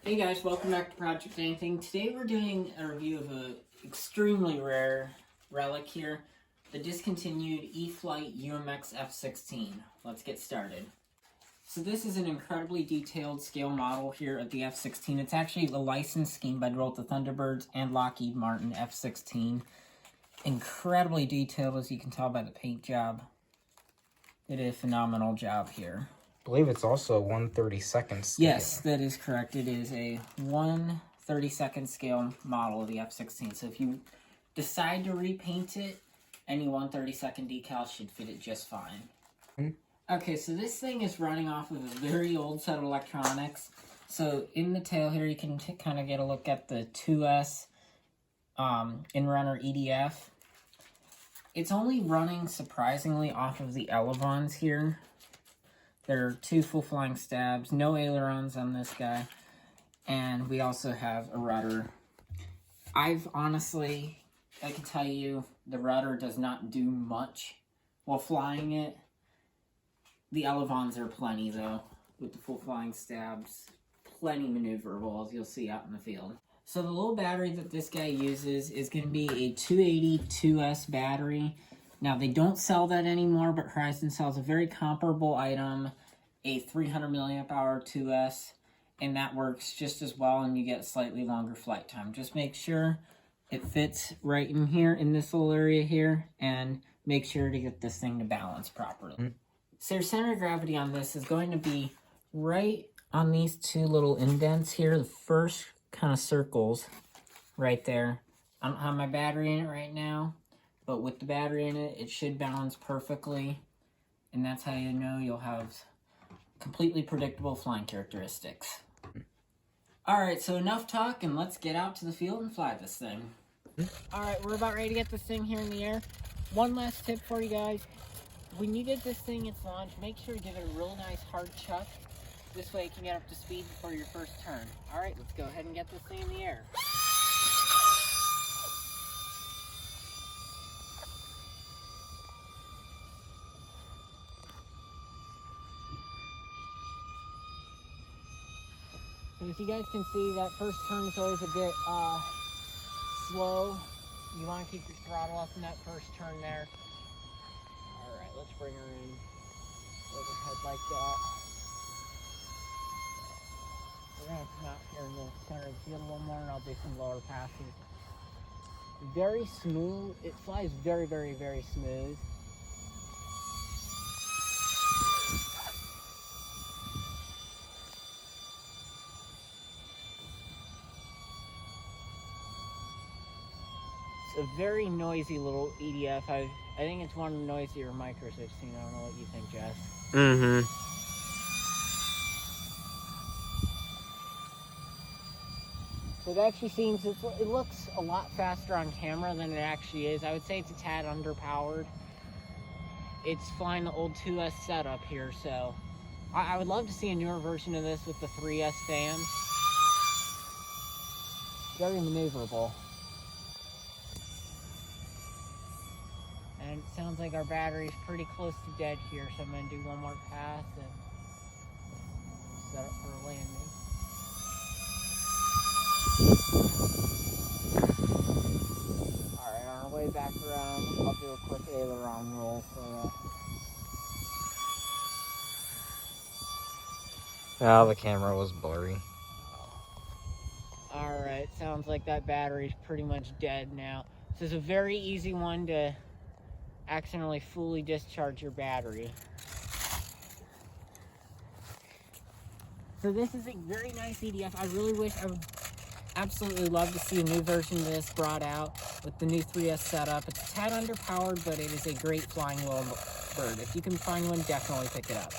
Hey guys, welcome back to Project Anything. Today we're doing a review of an extremely rare relic here, the discontinued Eflite UMX F-16. Let's get started. So this is an incredibly detailed scale model here of the F-16. It's actually a license scheme by both the Thunderbirds and Lockheed Martin F-16. Incredibly detailed, as you can tell by the paint job. They did a phenomenal job here. I believe it's also a 1/32nd scale. Yes, that is correct. It is a 1/32nd scale model of the F-16. So if you decide to repaint it, any 1/32nd decal should fit it just fine. Okay, so this thing is running off of a very old set of electronics. So in the tail here, you can kind of get a look at the 2S in-runner EDF. It's only running, surprisingly, off of the elevons here. There are 2 full flying stabs, no ailerons on this guy, and we also have a rudder. I can tell you, the rudder does not do much while flying it. The elevons are plenty, though, with the full flying stabs. Plenty maneuverable, as you'll see out in the field. So the little battery that this guy uses is going to be a 280 2S battery. Now, they don't sell that anymore, but Horizon sells a very comparable item, a 300 milliamp hour 2S, and that works just as well, and you get slightly longer flight time. Just make sure it fits right in here, in this little area here, and make sure to get this thing to balance properly. So your center of gravity on this is going to be right on these 2 little indents here, the first kind of circles right there. I don't have my battery in it right now, but with the battery in it, it should balance perfectly, and that's how you know you'll have completely predictable flying characteristics. Alright, so enough talk, and let's get out to the field and fly this thing. Alright, we're about ready to get this thing here in the air. One last tip for you guys. When you get this thing its launch, make sure to give it a real nice hard chuck. This way it can get up to speed before your first turn. Alright, let's go ahead and get this thing in the air. So as you guys can see, that first turn is always a bit slow. You want to keep your throttle up in that first turn there. Alright, let's bring her in overhead like that. We're going to come out here in the center of the field a little more, and I'll do some lower passes. Very smooth. It flies very, very, very smooth. A very noisy little EDF. I think it's one of the noisier micros I've seen. I don't know what you think, Jess. So it actually seems, it looks a lot faster on camera than it actually is. I would say it's a tad underpowered. It's flying the old 2S setup here, so I would love to see a newer version of this with the 3S fan. Very maneuverable. And it sounds like our battery's pretty close to dead here, so I'm going to do one more pass and set up for a landing. Alright, on our way back around, I'll do a quick aileron roll for Oh, the camera was blurry. Alright, sounds like that battery's pretty much dead now. So it's a very easy one to accidentally fully discharge your battery. So this is a very nice EDF. I would absolutely love to see a new version of this brought out with the new 3S setup. It's a tad underpowered, but it is a great flying little bird. If you can find one, definitely pick it up.